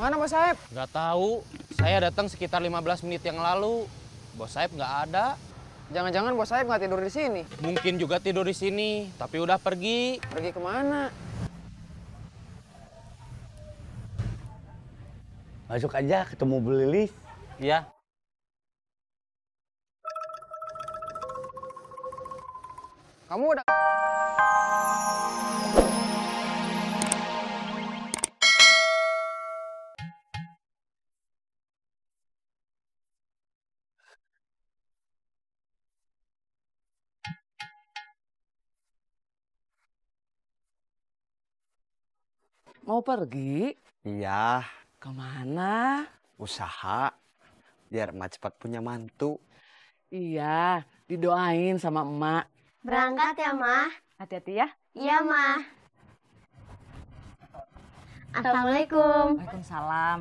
Mana Bos Saeb? Nggak tahu. Saya datang sekitar 15 menit yang lalu. Bos Saeb nggak ada. Jangan-jangan Bos Saeb nggak tidur di sini. Mungkin juga tidur di sini, tapi udah pergi. Pergi kemana? Masuk aja ketemu Bu Lilis. Iya. Kamu udah... Mau pergi? Iya, Kemana? usaha biar emak cepat punya mantu. Iya, didoain sama emak. Berangkat ya, Mah. Hati-hati ya. Iya, Mah. Assalamualaikum. Waalaikumsalam.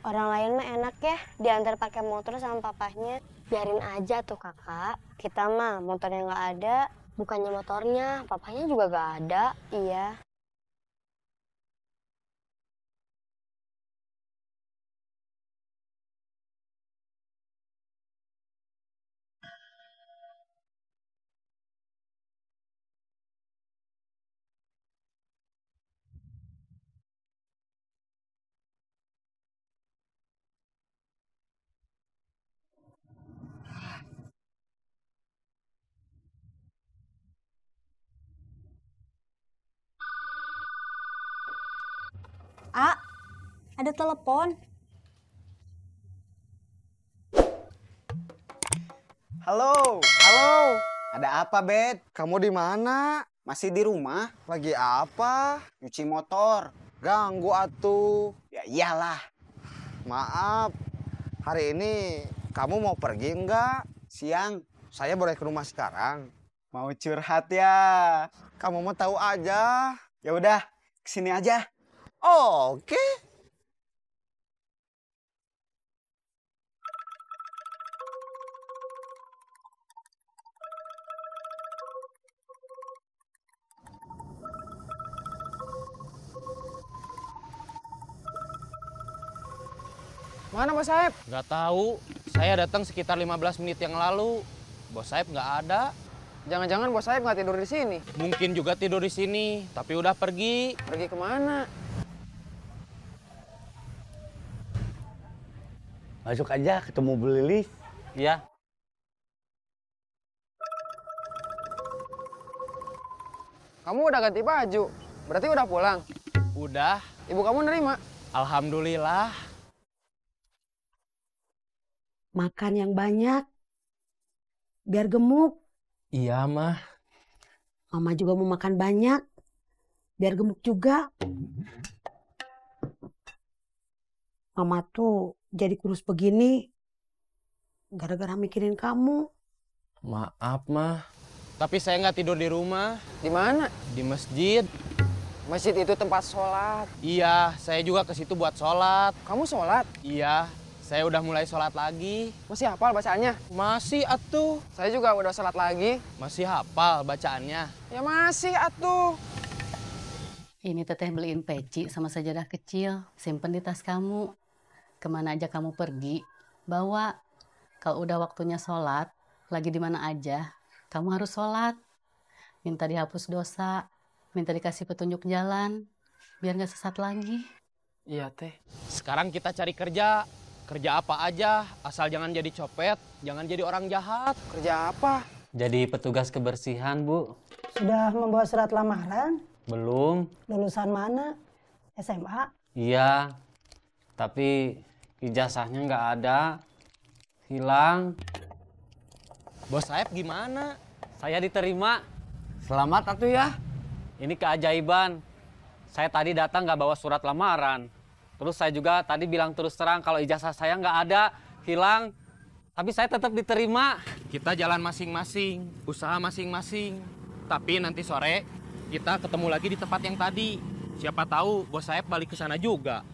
Orang lain mah enak ya, diantar pakai motor sama papahnya. Biarin aja tuh kakak. Kita mah motornya nggak ada, bukannya motornya, papahnya juga nggak ada. Iya. Ah, ada telepon. Halo, Halo, ada apa, Bet? kamu di mana? Masih di rumah? Lagi apa? Nyuci motor? Ganggu atuh. Ya iyalah. Maaf, hari ini kamu mau pergi enggak? Siang, Saya boleh ke rumah sekarang. mau curhat ya? Kamu mau tahu aja. Ya udah, kesini aja. Oke. Mana Bos Saeb? Nggak tahu. Saya datang sekitar 15 menit yang lalu. Bos Saeb nggak ada. Jangan-jangan Bos Saeb nggak tidur di sini. Mungkin juga tidur di sini, tapi udah pergi. Pergi kemana? Masuk aja ketemu Bu Lilis. Iya. Kamu udah ganti baju. Berarti udah pulang. Udah. Ibu kamu nerima. Alhamdulillah. Makan yang banyak, biar gemuk. Iya, Mah. Mama juga mau makan banyak, biar gemuk juga. Mama tuh jadi kurus begini, gara-gara mikirin kamu. Maaf, Mah. Tapi saya nggak tidur di rumah. Di mana? Di masjid. Masjid itu tempat sholat. Iya, saya juga ke situ buat sholat. Kamu sholat? Iya, saya udah mulai sholat lagi. Masih hafal bacaannya? Masih atuh. Saya juga udah sholat lagi. Masih hafal bacaannya. Ya masih atuh. Ini teteh beliin peci sama sajadah kecil, simpen di tas kamu. Kemana aja kamu pergi, bawa. Kalau udah waktunya sholat, lagi di mana aja, kamu harus sholat. Minta dihapus dosa, minta dikasih petunjuk jalan, biar gak sesat lagi. Iya, Teh. Sekarang kita cari kerja. Kerja apa aja, asal jangan jadi copet, jangan jadi orang jahat. Kerja apa? Jadi petugas kebersihan, Bu. Sudah membawa surat lamaran? Belum. Lulusan mana? SMA? Iya. Tapi ijazahnya nggak ada. Hilang. Bos Saeb gimana? Saya diterima. Selamat atuh ya. Ini keajaiban. Saya tadi datang nggak bawa surat lamaran. Terus saya juga tadi bilang terus terang kalau ijazah saya nggak ada, hilang. Tapi saya tetap diterima. Kita jalan masing-masing, usaha masing-masing. Tapi nanti sore kita ketemu lagi di tempat yang tadi. Siapa tahu Bos Saeb balik ke sana juga.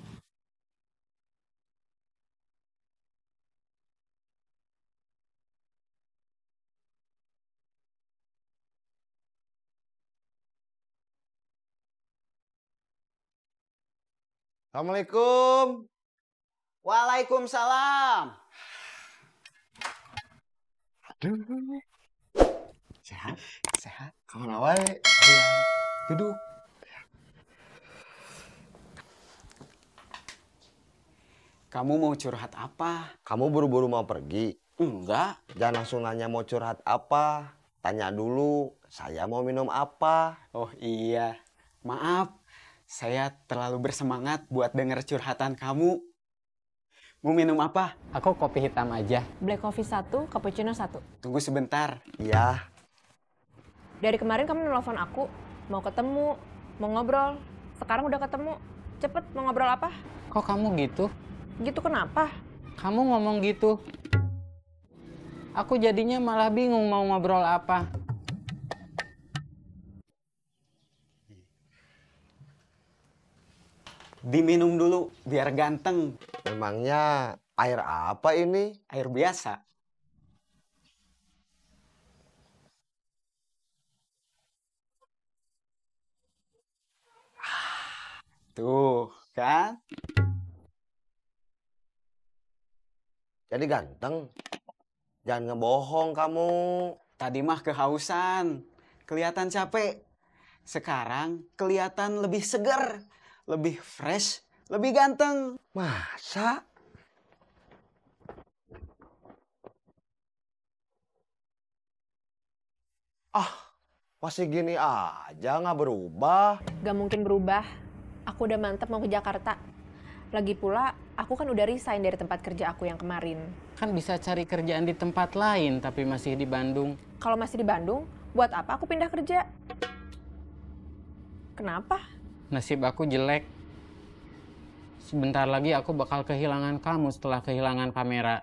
Assalamualaikum. Waalaikumsalam. Aduh. Sehat? Sehat. Kamu wae. Iya. Duduk. Kamu mau curhat apa? Kamu buru-buru mau pergi? Enggak. Jangan langsung nanya mau curhat apa. Tanya dulu, saya mau minum apa. Oh iya. Maaf, saya terlalu bersemangat buat denger curhatan kamu. Mau minum apa? Aku kopi hitam aja. Black coffee 1, cappuccino 1. Tunggu sebentar. Iya. Dari kemarin kamu nelfon aku, mau ketemu, mau ngobrol. Sekarang udah ketemu. Cepet, mau ngobrol apa? Kok kamu gitu? Gitu kenapa? Kamu ngomong gitu. Aku jadinya malah bingung mau ngobrol apa. Diminum dulu, biar ganteng. Memangnya air apa ini? Air biasa. Tuh, kan? Jadi ganteng. Jangan ngebohong kamu. Tadi mah kehausan. Kelihatan capek. Sekarang kelihatan lebih segar, lebih fresh, lebih ganteng. Masa? Ah, masih gini aja nggak berubah. Gak mungkin berubah. Aku udah mantep mau ke Jakarta. Lagi pula, aku kan udah resign dari tempat kerja aku yang kemarin. Kan bisa cari kerjaan di tempat lain tapi masih di Bandung. Kalau masih di Bandung, buat apa aku pindah kerja? Kenapa? Nasib aku jelek. Sebentar lagi aku bakal kehilangan kamu setelah kehilangan kamera.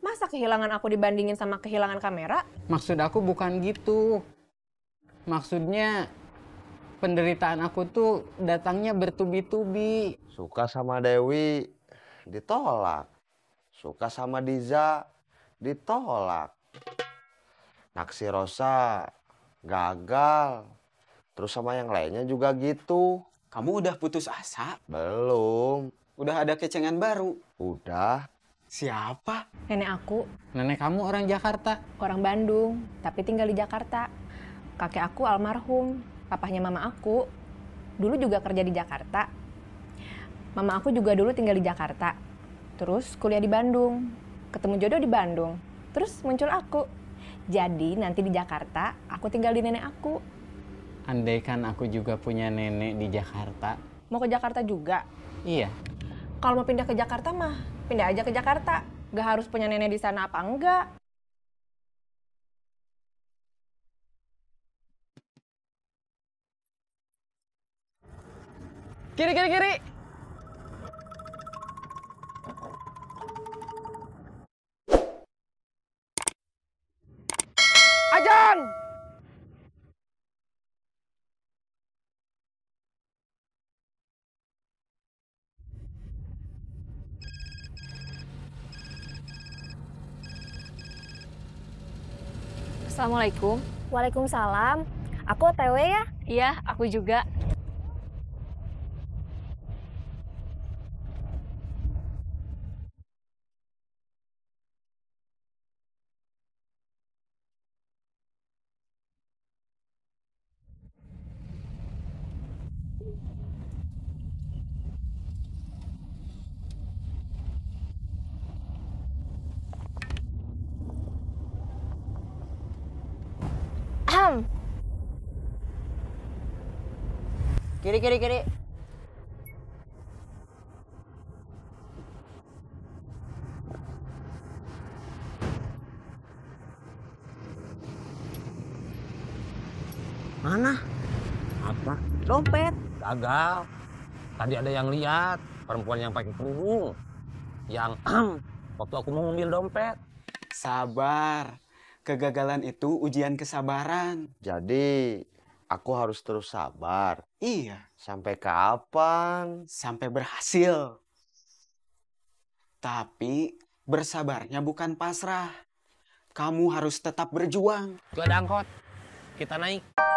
Masa kehilangan aku dibandingin sama kehilangan kamera? Maksud aku bukan gitu. Maksudnya penderitaan aku tuh datangnya bertubi-tubi. Suka sama Dewi, ditolak. Suka sama Diza, ditolak. Naksi Rosa, gagal. Terus sama yang lainnya juga gitu. Kamu udah putus asa? Belum. Udah ada kecengan baru? Udah. Siapa? Nenek aku, Nenek kamu orang Jakarta. orang Bandung, tapi tinggal di Jakarta. Kakek aku almarhum, papahnya mama aku. Dulu juga kerja di Jakarta. Mama aku juga dulu tinggal di Jakarta. Terus kuliah di Bandung. Ketemu jodoh di Bandung. Terus muncul aku. Jadi nanti di Jakarta, aku tinggal di nenek aku. Andaikan aku juga punya nenek di Jakarta. Mau ke Jakarta juga? Iya. Kalau mau pindah ke Jakarta mah, pindah aja ke Jakarta. Gak harus punya nenek di sana apa enggak. Kiri, kiri, kiri. Ajan! Assalamualaikum. Waalaikumsalam. Aku OTW ya? Iya, aku juga. Kiri, kiri, kiri. Mana? Apa? Dompet. Gagal. Tadi ada yang lihat perempuan yang pakai kerudung. Yang waktu aku mau ngambil dompet. Sabar. Kegagalan itu ujian kesabaran. Jadi, aku harus terus sabar. Iya. Sampai kapan? Sampai berhasil. Tapi bersabarnya bukan pasrah. Kamu harus tetap berjuang. Itu ada angkot. kita naik.